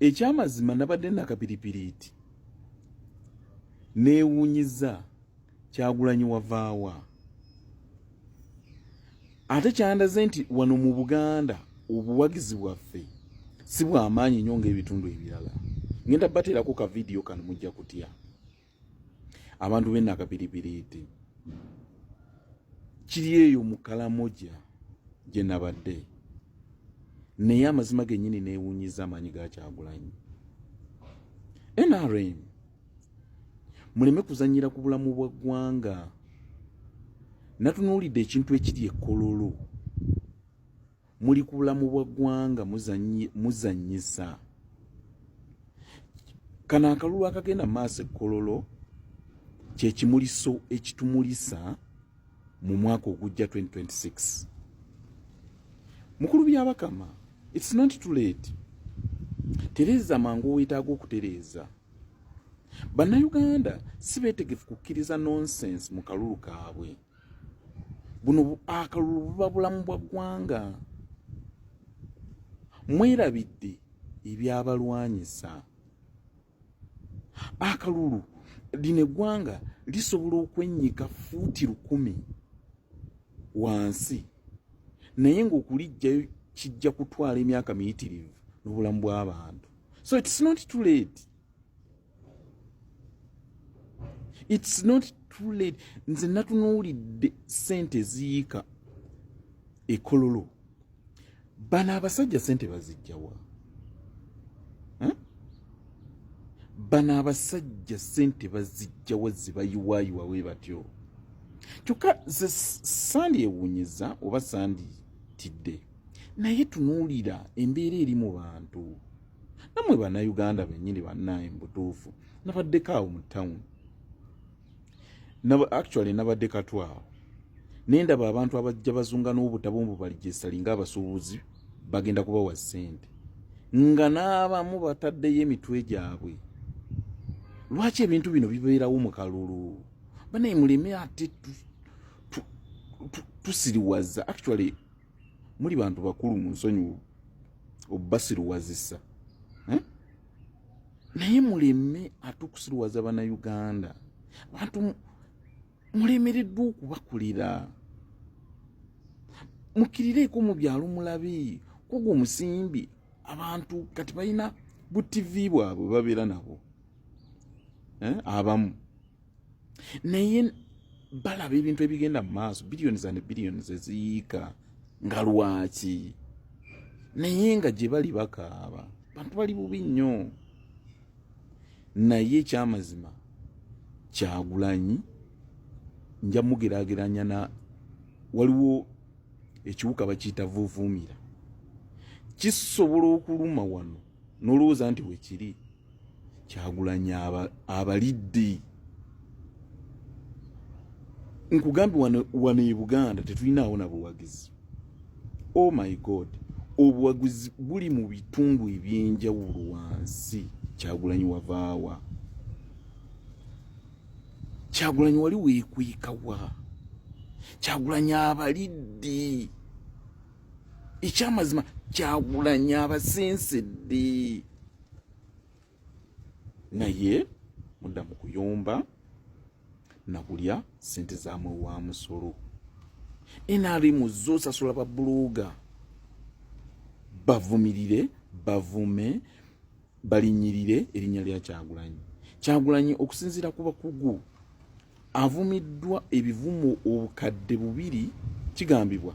ekyamazima nabadde nakapiripiriiti neewuunyiza Kyagulanyi wavaawa. Ate kyandaze nti wano mu Buganda obuwagizi bwaffe si bw'amaanyi nnyo ng'ebitundu ebirala. Ngenda bateerako ka vidiyo kano mujja kutya. Abantu b'e Nakapiripiriiti kiri eyo mu Kalamoja gye nabadde. Naye amazima gennyini neewuunyiza amaanyi ga Kyagulanyi. NRM muleme kuzannyira ku bulamu bwa ggwanga. Natunuulidde ekintu ekiri e Kololo. Muli ku bulamu bwa ggwanga muzannyisa. Kano akalulu akagenda mu maaso e Kololo kye kimuliso ekitumulisa mu mwaka ogujja 2026. Mukulu by'Abakama, it's not too late. Tereeza mangu weetaaga okutereeza. Bannayuganda si beetegefu kukkiriza nonsense mu kalulu kaabwe. Buno akalulu buba bulamu bwa ggwanga. Mwerabidde ebyabalwanyisa. Akalulu lino eggwanga lisobola okwennyika fuuti 1000 wansi, naye ng'okulijjayo kijja kutwala emyaka miyitirivu n'obulamu bw'abantu. So it's not too late. It's not too late. Nze natunuulidde ssente ziika e Kololo. Bano abasajja ssente bazijjawa? Bano abasajja ssente bazijjawa zibayiwaayiwa we batyo? Kyokka ze sandyewuunyiza oba sanditidde, naye tunuulira embeera eri mu bantu. Nammwe Bannayuganda bennyini bannaye mu butuufu nabaddeko awo mu tawuni. Actually nabadde Katwao. Nendaba abantu abajja bazunga n'obutabombo baligyesali ng'abasuubuzi bagenda kubawa ssente. Nga n'abamu bataddeyo emitwe gyabwe. Lwaki ebintu bino bibeerawo mu kalulu? Banaye muleme ate tusiriwaza. Actually muli bantu bakulu mu nsonyi obbasiriwazisa. Naye muleme ate okusiriwaza Bannayuganda. Bantu mulemereddwa okubakulira. Mukkirireeko mu byalo mulabe kugwo omusimbi abantu kati balina bu TV bwabwe babeera nabo. Abamu naye balaba ebintu ebigenda mu maaso, billions and billions eziyiika nga lwaki, naye nga gye bali bakaaba. Bantu bali bubi nnyo. Naye ekyamazima Kyagulanyi nja mugeraageranya na waliwo ekiwuka bakiyita vuuvuumira. Kisobola okuluma wano n'olowooza nti wekiri. Kyagulanyi abalidde. Nkugambye wano e Buganda tetulinaawo na buwagizi. Oh my God. Obuwagizi buli mu bitundu ebyenjawulo wansi. Kyagulanyi wavaawa? Kyagulanyi wali weekwekawa? Kyagulanyi abalidde. Ekyamazima Kyagulanyi abasensedde. Naye mudda mu kuyomba na kulya ssente zaamwe wa musolo. NRM z'osasula babbulooga bavumirire, bavume, balinnyirire erinnya lya Kyagulanyi. Kyagulanyi okusinziira ku bakugu avumiddwa ebivumo obukadde 2, kigambibwa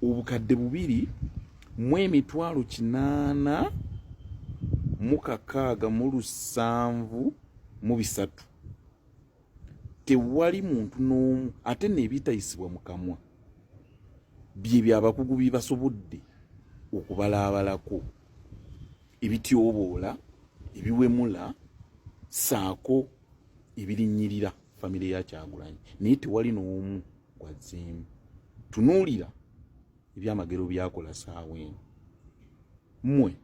obukadde 2,863. Tewali muntu n'omu ate n'ebitayisibwa mu kamwa bye byabakugu bibasobodde okubalaabalako, ebityoboola, ebiwemula, saako ebirinnyirira famire ya Kyagulanyi. Naye tewali n'omu gwazzeemu. Tunuulira ebyamagero byakola saawa eno. Mmwe